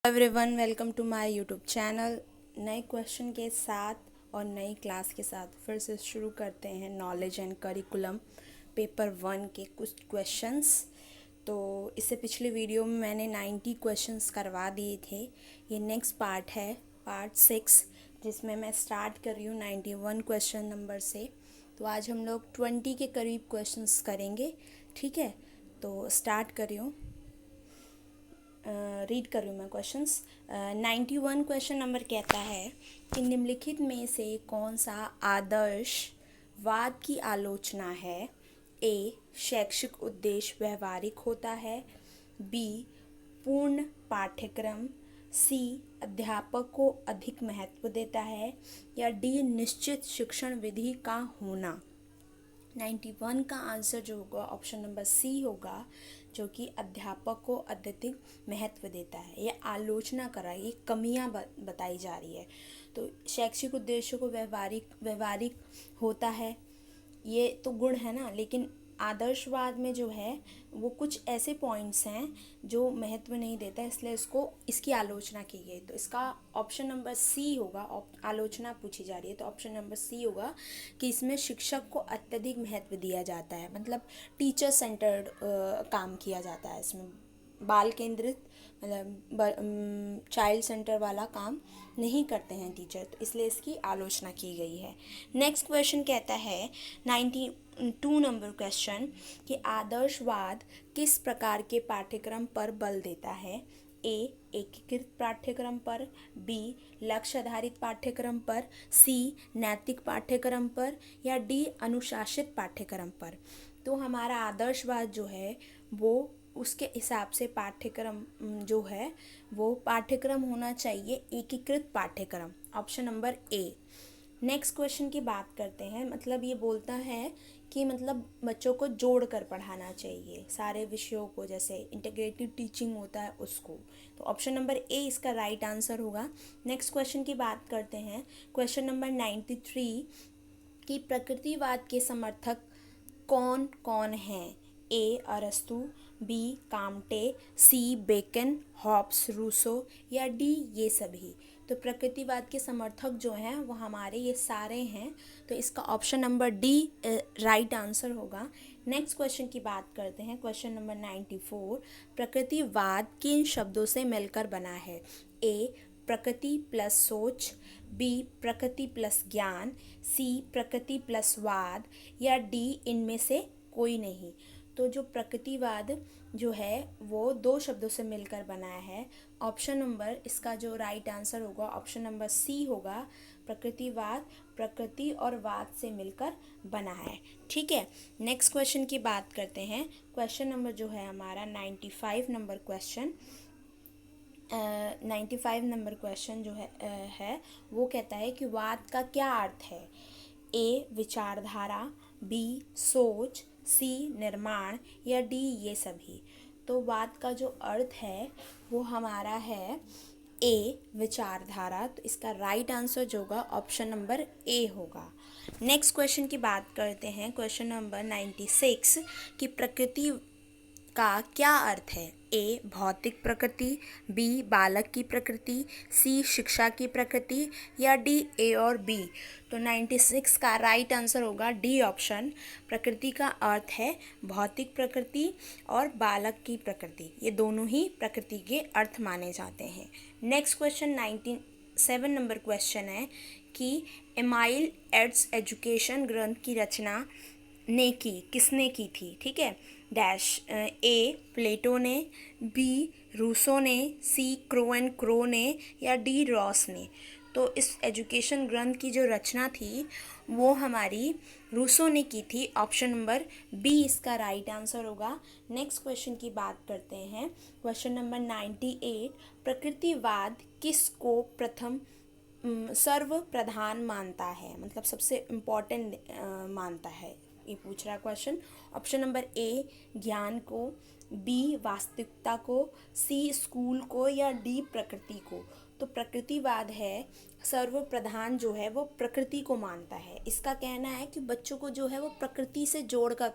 Everyone, welcome to my YouTube channel. नए question के साथ और नई क्लास के साथ फिर से शुरू करते हैं नॉलेज एंड करिकुलम पेपर 1 के कुछ क्वेश्चंस। तो इससे पिछले वीडियो में मैंने 90 क्वेश्चंस करवा दिए थे। ये नेक्स्ट पार्ट है, पार्ट 6, जिसमें मैं स्टार्ट कर रही हूँ 91 क्वेश्चन नंबर से। तो आज हम लोग 20 के करीब क्वेश्चंस करेंगे, ठीक है। तो स्टार्ट कर रही हूँ, रीड कर रही हूँ मैं क्वेश्चंस। 91 क्वेश्चन नंबर कहता है कि निम्नलिखित में से कौन सा आदर्शवाद की आलोचना है। ए, शैक्षिक उद्देश्य व्यवहारिक होता है। बी, पूर्ण पाठ्यक्रम। सी, अध्यापक को अधिक महत्व देता है। या डी, निश्चित शिक्षण विधि का होना। 91 का आंसर जो होगा ऑप्शन नंबर सी होगा, जो कि अध्यापक को अत्यधिक महत्व देता है। ये आलोचना कर रहा है, ये कमियां बताई जा रही है। तो शैक्षिक उद्देश्यों को व्यवहारिक होता है, ये तो गुण है ना। लेकिन आदर्शवाद में जो है वो कुछ ऐसे पॉइंट्स हैं जो महत्व नहीं देता है, इसलिए इसकी आलोचना की गई। तो इसका ऑप्शन नंबर सी होगा। आलोचना पूछी जा रही है तो ऑप्शन नंबर सी होगा कि इसमें शिक्षक को अत्यधिक महत्व दिया जाता है, मतलब टीचर सेंटर्ड काम किया जाता है इसमें। बाल केंद्रित, मतलब चाइल्ड सेंटर वाला काम नहीं करते हैं टीचर, तो इसलिए इसकी आलोचना की गई है। नेक्स्ट क्वेश्चन कहता है 92 नंबर क्वेश्चन कि आदर्शवाद किस प्रकार के पाठ्यक्रम पर बल देता है। ए, एकीकृत पाठ्यक्रम पर। बी, लक्ष्य आधारित पाठ्यक्रम पर। सी, नैतिक पाठ्यक्रम पर। या डी, अनुशासित पाठ्यक्रम पर। तो हमारा आदर्शवाद जो है वो उसके हिसाब से पाठ्यक्रम जो है वो पाठ्यक्रम होना चाहिए एकीकृत पाठ्यक्रम, option number A. Next question की बात करते हैं। मतलब ये बोलता है कि मतलब बच्चों को जोड़ कर पढ़ाना चाहिए सारे विषयों को, जैसे इंटीग्रेटिव टीचिंग होता है उसको। तो ऑप्शन नंबर ए इसका राइट आंसर होगा। नेक्स्ट क्वेश्चन की बात करते हैं, क्वेश्चन नंबर 93 कि प्रकृतिवाद के समर्थक कौन कौन हैं। ए, अरस्तु। B, Comte. C, Bacon, Hobbes, Rousseau. या डी, ये सभी। तो प्रकृतिवाद के समर्थक जो हैं वो हमारे ये सारे हैं, तो इसका option number D right answer होगा। नेक्स्ट क्वेश्चन की बात करते हैं, क्वेश्चन नंबर 94 प्रकृतिवाद किन शब्दों से मिलकर बना है। ए, प्रकृति प्लस सोच। बी, प्रकृति प्लस ज्ञान। सी, प्रकृति प्लस वाद। या डी, इनमें से कोई नहीं। तो जो प्रकृतिवाद जो है वो दो शब्दों से मिलकर बनाया है। ऑप्शन नंबर इसका जो राइट आंसर होगा ऑप्शन नंबर सी होगा। प्रकृतिवाद प्रकृति और वाद से मिलकर बना है, ठीक है। नेक्स्ट क्वेश्चन की बात करते हैं। क्वेश्चन नंबर जो है हमारा 95 नंबर क्वेश्चन, 95 नंबर क्वेश्चन जो है वो कहता है कि वाद का क्या अर्थ है। ए, विचारधारा। बी, सोच। सी, निर्माण। या डी, ये सभी। तो वाद का जो अर्थ है वो हमारा है ए, विचारधारा। तो इसका राइट आंसर जो होगा ऑप्शन नंबर ए होगा। नेक्स्ट क्वेश्चन की बात करते हैं, क्वेश्चन नंबर 96 कि प्रकृति का क्या अर्थ है। ए, भौतिक प्रकृति। बी, बालक की प्रकृति। सी, शिक्षा की प्रकृति। या डी, ए और बी। तो 96 का राइट आंसर होगा डी ऑप्शन। प्रकृति का अर्थ है भौतिक प्रकृति और बालक की प्रकृति, ये दोनों ही प्रकृति के अर्थ माने जाते हैं। नेक्स्ट क्वेश्चन 97 नंबर क्वेश्चन है कि एमाइल एड्स एजुकेशन ग्रंथ की रचना किसने की थी, ठीक है। डैश, ए, प्लेटो ने। बी, रूसो ने। सी, क्रो ने। या डी, रॉस ने। तो इस एजुकेशन ग्रंथ की जो रचना थी वो हमारी रूसो ने की थी, ऑप्शन नंबर बी इसका राइट आंसर होगा। नेक्स्ट क्वेश्चन की बात करते हैं, क्वेश्चन नंबर 98 प्रकृतिवाद किसको प्रथम सर्व प्रधान मानता है, मतलब सबसे इम्पोर्टेंट मानता है, ये पूछ रहा है क्वेश्चन। ऑप्शन नंबर ए, ज्ञान को। बी, वास्तविकता को। सी, स्कूल को। या डी, प्रकृति को। तो प्रकृतिवाद है सर्वप्रधान जो है वो प्रकृति को मानता है। इसका कहना है कि बच्चों को जो है वो प्रकृति से जोड़कर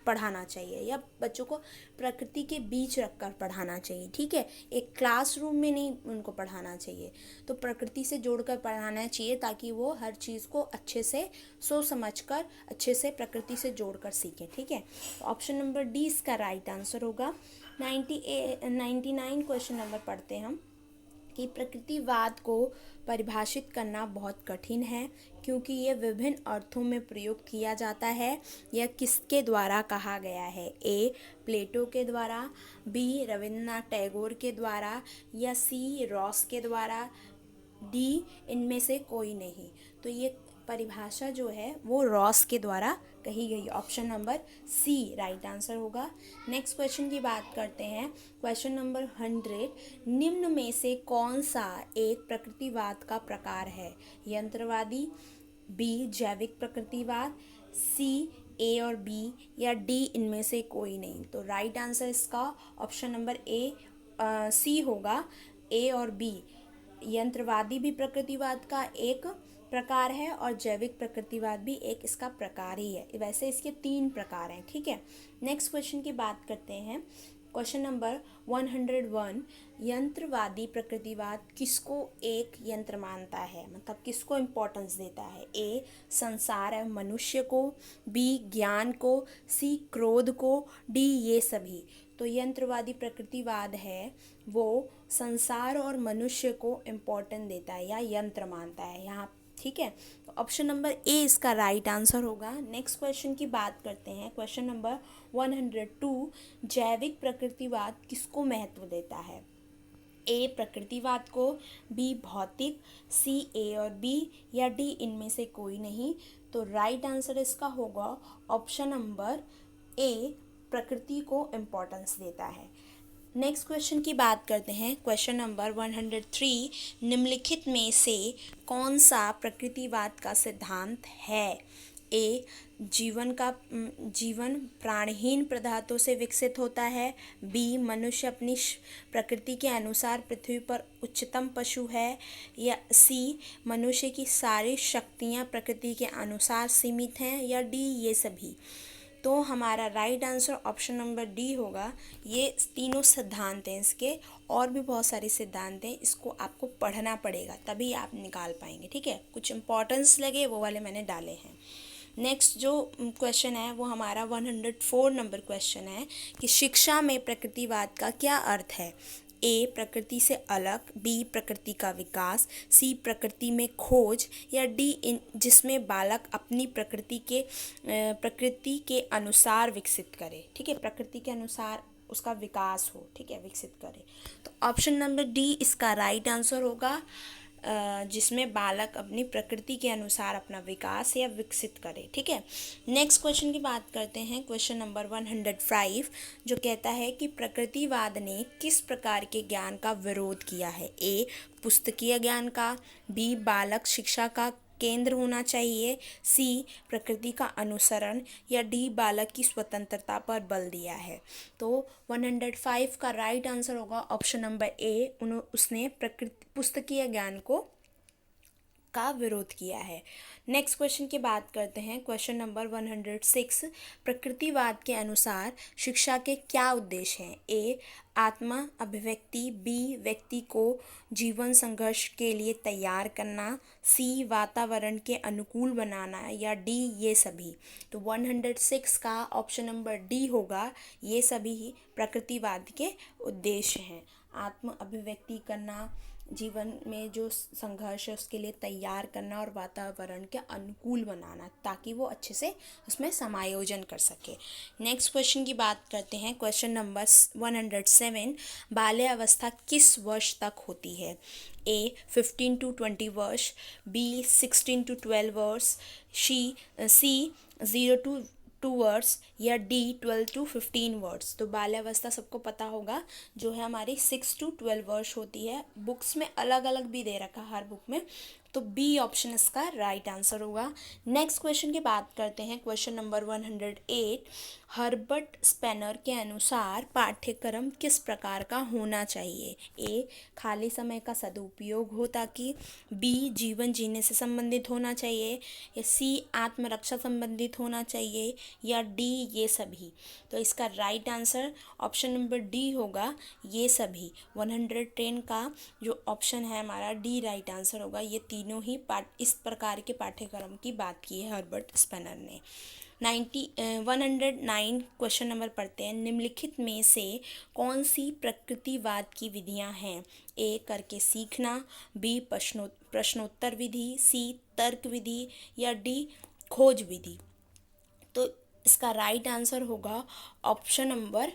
पढ़ाना चाहिए या बच्चों को प्रकृति के बीच रखकर पढ़ाना चाहिए, ठीक है, एक क्लासरूम में नहीं उनको पढ़ाना चाहिए। तो प्रकृति से जोड़कर पढ़ाना चाहिए ताकि वो हर चीज़ को अच्छे से सोच समझकर अच्छे से प्रकृति से जोड़कर सीखें, ठीक है। तो ऑप्शन नंबर डी इसका राइट आंसर होगा। 99 क्वेश्चन नंबर पढ़ते हैं हम कि प्रकृतिवाद को परिभाषित करना बहुत कठिन है क्योंकि ये विभिन्न अर्थों में प्रयोग किया जाता है। यह किसके द्वारा कहा गया है? ए प्लेटो के द्वारा, बी रविन्द्रनाथ टैगोर के द्वारा या सी रॉस के द्वारा, डी इनमें से कोई नहीं। तो ये परिभाषा जो है वो रॉस के द्वारा कही गई। Option number C right answer होगा। नेक्स्ट क्वेश्चन की बात करते हैं। क्वेश्चन नंबर 100, निम्न में से कौन सा एक प्रकृतिवाद का प्रकार है? यंत्रवादी, बी जैविक प्रकृतिवाद, सी ए और बी या डी इनमें से कोई नहीं। तो राइट आंसर इसका ऑप्शन नंबर ए सी होगा, ए और बी। यंत्रवादी भी प्रकृतिवाद का एक प्रकार है और जैविक प्रकृतिवाद भी एक इसका प्रकार ही है। वैसे इसके 3 प्रकार हैं, ठीक है। नेक्स्ट क्वेश्चन की बात करते हैं। क्वेश्चन नंबर 101, यंत्रवादी प्रकृतिवाद किसको एक यंत्र मानता है, मतलब किसको इम्पोर्टेंस देता है? ए संसार है मनुष्य को, बी ज्ञान को, सी क्रोध को, डी ये सभी। तो यंत्रवादी प्रकृतिवाद है वो संसार और मनुष्य को इम्पोर्टेंस देता है या यंत्र मानता है यहाँ, ठीक है। तो ऑप्शन नंबर ए इसका राइट आंसर होगा। नेक्स्ट क्वेश्चन की बात करते हैं। क्वेश्चन नंबर 102, जैविक प्रकृतिवाद किसको महत्व देता है? ए प्रकृतिवाद को, बी भौतिक, सी ए और बी या डी इनमें से कोई नहीं। तो राइट आंसर इसका होगा ऑप्शन नंबर ए प्रकृति को इम्पोर्टेंस देता है। नेक्स्ट क्वेश्चन की बात करते हैं। क्वेश्चन नंबर 103, निम्नलिखित में से कौन सा प्रकृतिवाद का सिद्धांत है? ए जीवन प्राणहीन पदार्थों से विकसित होता है, बी मनुष्य अपनी प्रकृति के अनुसार पृथ्वी पर उच्चतम पशु है, या सी मनुष्य की सारी शक्तियाँ प्रकृति के अनुसार सीमित हैं, या डी ये सभी। तो हमारा right answer option number D होगा। ये तीनों सिद्धांत हैं इसके, और भी बहुत सारे सिद्धांत हैं, इसको आपको पढ़ना पड़ेगा तभी आप निकाल पाएंगे, ठीक है। कुछ इंपॉर्टेंस लगे वो वाले मैंने डाले हैं। नेक्स्ट जो क्वेश्चन है वो हमारा 104 नंबर क्वेश्चन है कि शिक्षा में प्रकृतिवाद का क्या अर्थ है? ए प्रकृति से अलग, बी प्रकृति का विकास, सी प्रकृति में खोज, या डी जिसमें बालक अपनी प्रकृति के अनुसार विकसित करे, ठीक है, प्रकृति के अनुसार उसका विकास हो, ठीक है, विकसित करे। तो ऑप्शन नंबर डी इसका राइट आंसर होगा, जिसमें बालक अपनी प्रकृति के अनुसार अपना विकास या विकसित करे, ठीक है। नेक्स्ट क्वेश्चन की बात करते हैं। क्वेश्चन नंबर 105 जो कहता है कि प्रकृतिवाद ने किस प्रकार के ज्ञान का विरोध किया है? ए पुस्तकीय ज्ञान का, बी बालक शिक्षा का केंद्र होना चाहिए, सी प्रकृति का अनुसरण, या डी बालक की स्वतंत्रता पर बल दिया है। तो 105 का राइट आंसर होगा ऑप्शन नंबर ए, उसने पुस्तकीय ज्ञान का विरोध किया है। नेक्स्ट क्वेश्चन की बात करते हैं। क्वेश्चन नंबर 106, प्रकृतिवाद के अनुसार शिक्षा के क्या उद्देश्य हैं? ए आत्मा अभिव्यक्ति, बी व्यक्ति को जीवन संघर्ष के लिए तैयार करना, सी वातावरण के अनुकूल बनाना, या डी ये सभी। तो 106 का ऑप्शन नंबर डी होगा, ये सभी ही प्रकृतिवाद के उद्देश्य हैं। आत्म अभिव्यक्ति करना, जीवन में जो संघर्ष है उसके लिए तैयार करना, और वातावरण के अनुकूल बनाना ताकि वो अच्छे से उसमें समायोजन कर सके। नेक्स्ट क्वेश्चन की बात करते हैं। क्वेश्चन नंबर 107, बाल्यावस्था किस वर्ष तक होती है? ए 15 to 20 वर्ष, बी 16 to 12 वर्ष, सी 0 to 2 वर्ष, या डी 12 to 15 वर्ष। तो बाल्यावस्था सबको पता होगा जो है हमारी 6 to 12 वर्ष होती है। बुक्स में अलग अलग भी दे रखा हर बुक में, तो बी ऑप्शन इसका राइट आंसर होगा। नेक्स्ट क्वेश्चन की बात करते हैं, क्वेश्चन नंबर 108। हर्बर्ट स्पेनर के अनुसार पाठ्यक्रम किस प्रकार का होना चाहिए? ए खाली समय का सदुपयोग हो ताकि, बी जीवन जीने से संबंधित होना चाहिए, या सी आत्मरक्षा संबंधित होना चाहिए, या डी ये सभी। तो इसका right answer option number D होगा, ये सभी। 110 का जो ऑप्शन है हमारा डी राइट आंसर होगा। ये तीनों ही इस प्रकार के पाठ्यक्रम की बात की है हर्बर्ट स्पेनर ने। 109 क्वेश्चन नंबर पढ़ते हैं। निम्नलिखित में से कौन सी प्रकृतिवाद की विधियां हैं? ए करके सीखना, बी प्रश्नोत्तर विधि, सी तर्क विधि, या डी खोज विधि। तो इसका राइट आंसर होगा ऑप्शन नंबर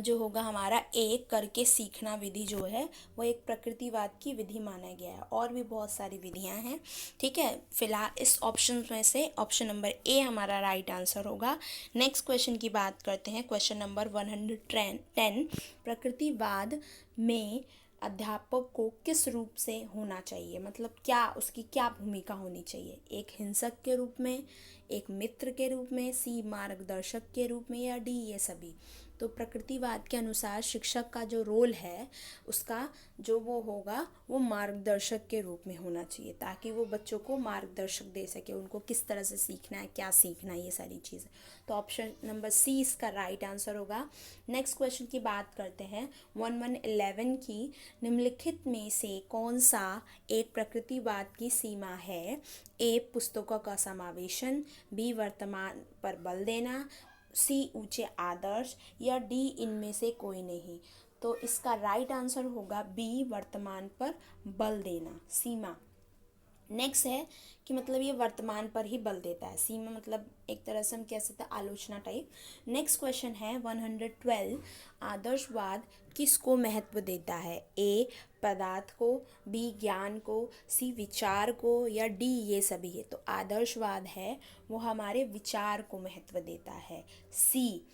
जो होगा हमारा ए करके सीखना विधि जो है वो एक प्रकृतिवाद की विधि माना गया है। और भी बहुत सारी विधियां हैं, ठीक है। फिलहाल इस ऑप्शन में से ऑप्शन नंबर ए हमारा राइट आंसर होगा। नेक्स्ट क्वेश्चन की बात करते हैं, क्वेश्चन नंबर 110। प्रकृतिवाद में अध्यापक को किस रूप से होना चाहिए, मतलब क्या उसकी क्या भूमिका होनी चाहिए? एक हिंसक के रूप में, एक मित्र के रूप में, सी मार्गदर्शक के रूप में, या डी ये सभी। तो प्रकृतिवाद के अनुसार शिक्षक का जो रोल है उसका जो वो होगा वो मार्गदर्शक के रूप में होना चाहिए, ताकि वो बच्चों को मार्गदर्शक दे सके, उनको किस तरह से सीखना है, क्या सीखना है, ये सारी चीज़ें। तो ऑप्शन नंबर सी इसका राइट आंसर होगा। नेक्स्ट क्वेश्चन की बात करते हैं 1111 की। निम्नलिखित में से कौन सा एक प्रकृतिवाद की सीमा है? ए पुस्तकों का समावेशन, बी वर्तमान पर बल देना, सी ऊंचे आदर्श, या डी इनमें से कोई नहीं। तो इसका राइट आंसर होगा बी वर्तमान पर बल देना, सीमा। नेक्स्ट है कि मतलब ये वर्तमान पर ही बल देता है, सीमा मतलब एक तरह से हम कह सकते हैं आलोचना टाइप। नेक्स्ट क्वेश्चन है 112। आदर्शवाद किसको महत्व देता है? ए पदार्थ को, बी ज्ञान को, सी विचार को, या डी ये सभी है। तो आदर्शवाद है वो हमारे विचार को महत्व देता है, सी।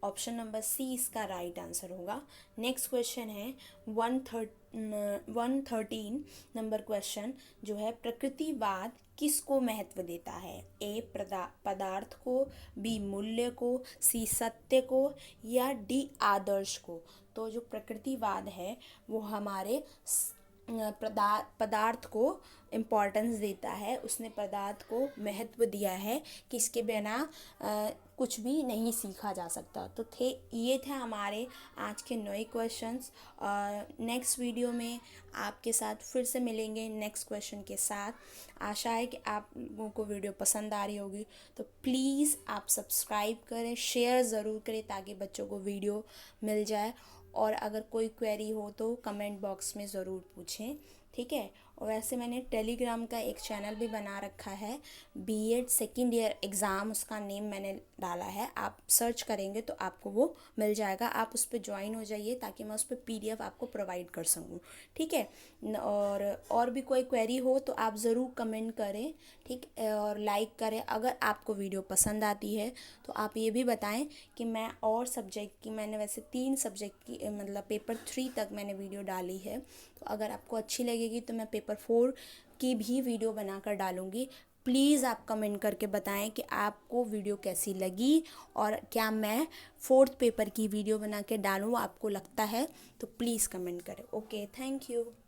ऑप्शन नंबर सी इसका राइट आंसर होगा। नेक्स्ट क्वेश्चन है 113 नंबर क्वेश्चन जो है, प्रकृतिवाद किसको महत्व देता है? ए पदार्थ को, बी मूल्य को, सी सत्य को, या डी आदर्श को। तो जो प्रकृतिवाद है वो हमारे पदार्थ को इम्पोर्टेंस देता है, उसने पदार्थ को महत्व दिया है कि इसके बिना कुछ भी नहीं सीखा जा सकता। तो ये थे हमारे आज के 9 क्वेश्चंस। नेक्स्ट वीडियो में आपके साथ फिर से मिलेंगे नेक्स्ट क्वेश्चन के साथ। आशा है कि आप लोगों को वीडियो पसंद आ रही होगी, तो प्लीज़ आप सब्सक्राइब करें, शेयर ज़रूर करें ताकि बच्चों को वीडियो मिल जाए। और अगर कोई क्वेरी हो तो कमेंट बॉक्स में ज़रूर पूछें, ठीक है। और वैसे मैंने टेलीग्राम का एक चैनल भी बना रखा है, बीएड सेकेंड ईयर एग्ज़ाम, उसका नेम मैंने डाला है। आप सर्च करेंगे तो आपको वो मिल जाएगा, आप उस पर ज्वाइन हो जाइए ताकि मैं उस पर PDF आपको प्रोवाइड कर सकूँ, ठीक है। और भी कोई क्वेरी हो तो आप ज़रूर कमेंट करें, ठीक, और लाइक करें। अगर आपको वीडियो पसंद आती है तो आप ये भी बताएं कि मैं और सब्जेक्ट की, मैंने वैसे 3 सब्जेक्ट की मतलब पेपर 3 तक मैंने वीडियो डाली है, तो अगर आपको अच्छी लगेगी तो मैं पेपर 4 की भी वीडियो बनाकर डालूँगी। प्लीज़ आप कमेंट करके बताएं कि आपको वीडियो कैसी लगी, और क्या मैं 4th पेपर की वीडियो बना के डालूँ आपको लगता है, तो प्लीज़ कमेंट करें। Okay, thank you.